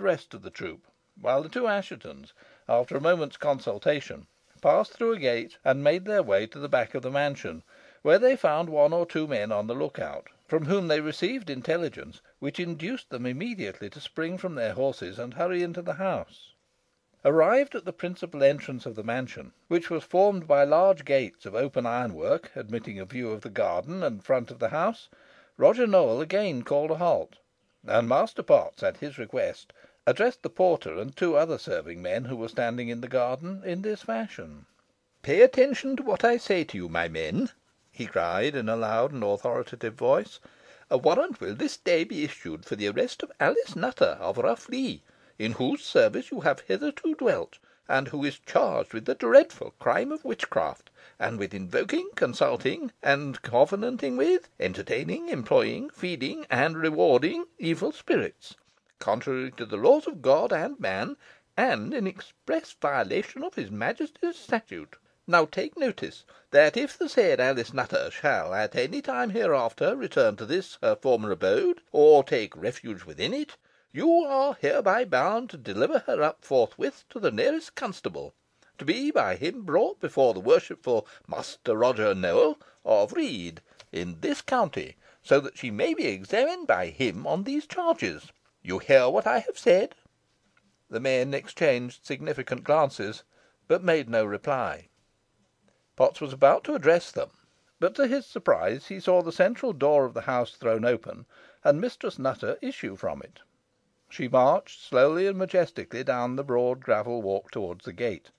the rest of the troop, while the two Asshetons, after a moment's consultation, passed through a gate, and made their way to the back of the mansion, where they found one or two men on the look out, from whom they received intelligence which induced them immediately to spring from their horses and hurry into the house. Arrived at the principal entrance of the mansion, which was formed by large gates of open ironwork, admitting a view of the garden and front of the house, Roger Nowell again called a halt, and Master Potts, at his request, addressed the porter and two other serving men who were standing in the garden in this fashion: "Pay attention to what I say to you, my men," he cried, in a loud and authoritative voice. "A warrant will this day be issued for the arrest of Alice Nutter of Rough Lee, in whose service you have hitherto dwelt, and who is charged with the dreadful crime of witchcraft, and with invoking, consulting, and covenanting with, entertaining, employing, feeding, and rewarding evil spirits, contrary to the laws of God and man, and in express violation of his Majesty's statute. Now take notice, that if the said Alice Nutter shall at any time hereafter return to this her former abode, or take refuge within it, you are hereby bound to deliver her up forthwith to the nearest constable, to be by him brought before the worshipful Master Roger Nowell of Read, in this county, so that she may be examined by him on these charges. You hear what I have said?" The men exchanged significant glances, but made no reply. Potts was about to address them, but to his surprise he saw the central door of the house thrown open, and Mistress Nutter issue from it. She marched slowly and majestically down the broad gravel walk towards the gate.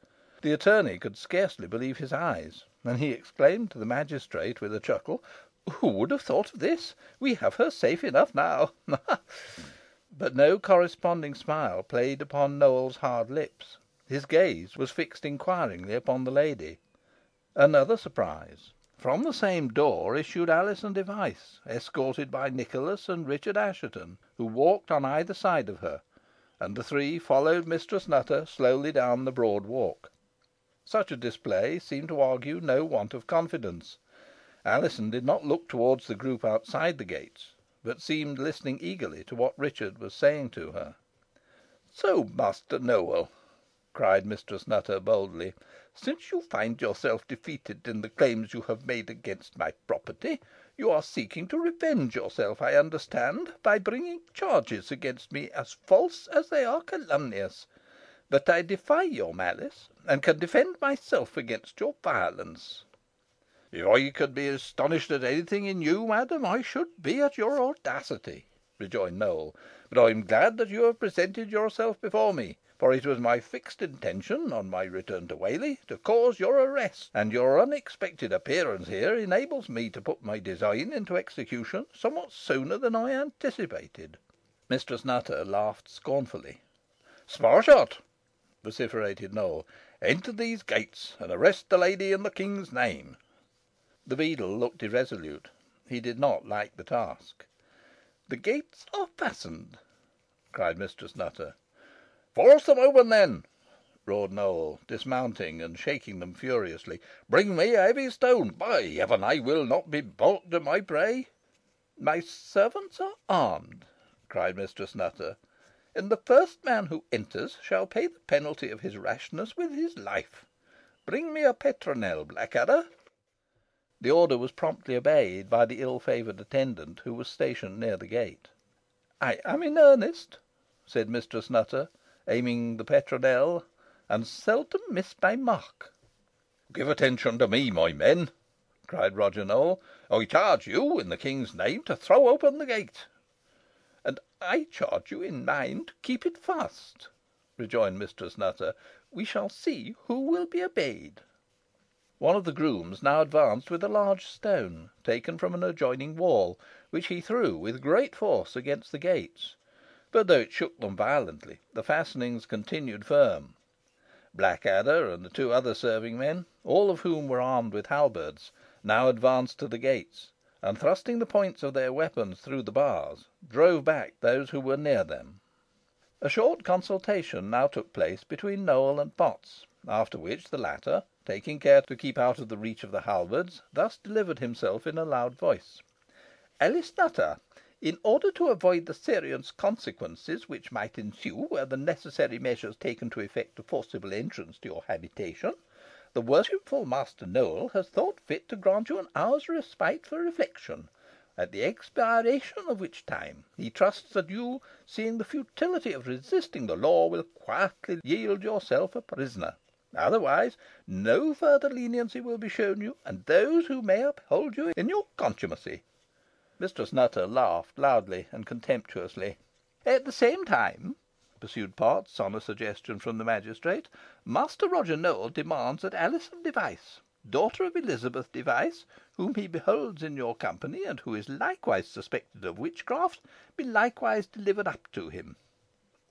The attorney could scarcely believe his eyes, and he exclaimed to the magistrate, with a chuckle, "Who would have thought of this? We have her safe enough now." But no corresponding smile played upon Nowell's hard lips. His gaze was fixed inquiringly upon the lady. Another surprise. From the same door issued Alizon Device, escorted by Nicholas and Richard Assheton, who walked on either side of her, and the three followed Mistress Nutter slowly down the broad walk. Such a display seemed to argue no want of confidence. Alizon did not look towards the group outside the gates, but seemed listening eagerly to what Richard was saying to her. "So, Master Nowell," cried Mistress Nutter, boldly, "since you find yourself defeated in the claims you have made against my property, you are seeking to revenge yourself, I understand, by bringing charges against me as false as they are calumnious. But I defy your malice, and can defend myself against your violence." "If I could be astonished at anything in you, madam, I should be at your audacity," rejoined Nowell; "but I am glad that you have presented yourself before me, for it was my fixed intention, on my return to Whalley, to cause your arrest, and your unexpected appearance here enables me to put my design into execution somewhat sooner than I anticipated." Mistress Nutter laughed scornfully. "Sparshot," vociferated Nowell, "enter these gates, and arrest the lady in the King's name." The beadle looked irresolute. He did not like the task. "The gates are fastened," cried Mistress Nutter. "Force them open, then," roared Nowell, dismounting and shaking them furiously. "Bring me a heavy stone. By heaven, I will not be baulked of my prey." "My servants are armed," cried Mistress Nutter, "and the first man who enters shall pay the penalty of his rashness with his life. Bring me a petronel, Blackadder." The order was promptly obeyed by the ill favoured attendant who was stationed near the gate. "I am in earnest," said Mistress Nutter, aiming the petronel, "and seldom miss my mark." "Give attention to me, my men," cried Roger Nowell. "I charge you, in the King's name, to throw open the gate." "And I charge you, in mine, to keep it fast," rejoined Mistress Nutter. "We shall see who will be obeyed." One of the grooms now advanced with a large stone, taken from an adjoining wall, which he threw with great force against the gates, but though it shook them violently, the fastenings continued firm. Blackadder and the two other serving men, all of whom were armed with halberds, now advanced to the gates, and thrusting the points of their weapons through the bars, drove back those who were near them. A short consultation now took place between Nowell and Potts, after which the latter, taking care to keep out of the reach of the halberds, thus delivered himself in a loud voice: "Alice Nutter, In order to avoid the serious consequences which might ensue were the necessary measures taken to effect a forcible entrance to your habitation, the worshipful Master Nowell has thought fit to grant you an hour's respite for reflection, at the expiration of which time he trusts that you, seeing the futility of resisting the law, will quietly yield yourself a prisoner. Otherwise, no further leniency will be shown you, and those who may uphold you in your contumacy." Mistress Nutter laughed loudly and contemptuously. "At the same time," pursued Potts, on a suggestion from the magistrate, "Master Roger Nowell demands that Alizon Device, daughter of Elizabeth Device, whom he beholds in your company, and who is likewise suspected of witchcraft, be likewise delivered up to him."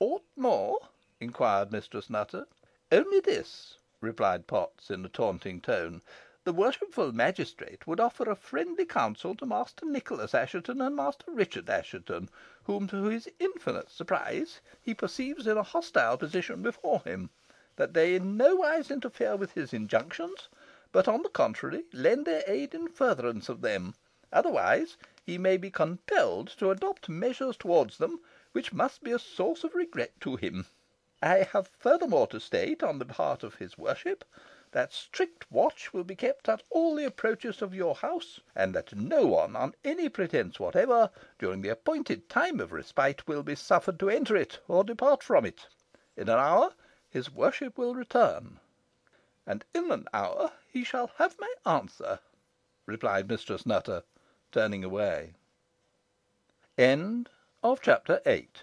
"Aught more?" inquired Mistress Nutter. "Only this," replied Potts, in a taunting tone. "The worshipful magistrate would offer a friendly counsel to Master Nicholas Assheton and Master Richard Assheton, whom, to his infinite surprise, he perceives in a hostile position before him, that they in no wise interfere with his injunctions, but, on the contrary, lend their aid in furtherance of them. Otherwise, he may be compelled to adopt measures towards them which must be a source of regret to him. I have furthermore to state, on the part of his worship, that strict watch will be kept at all the approaches of your house, and that no one, on any pretence whatever, during the appointed time of respite, will be suffered to enter it or depart from it. In an hour his worship will return." "And in an hour he shall have my answer," replied Mistress Nutter, turning away. CHAPTER IX.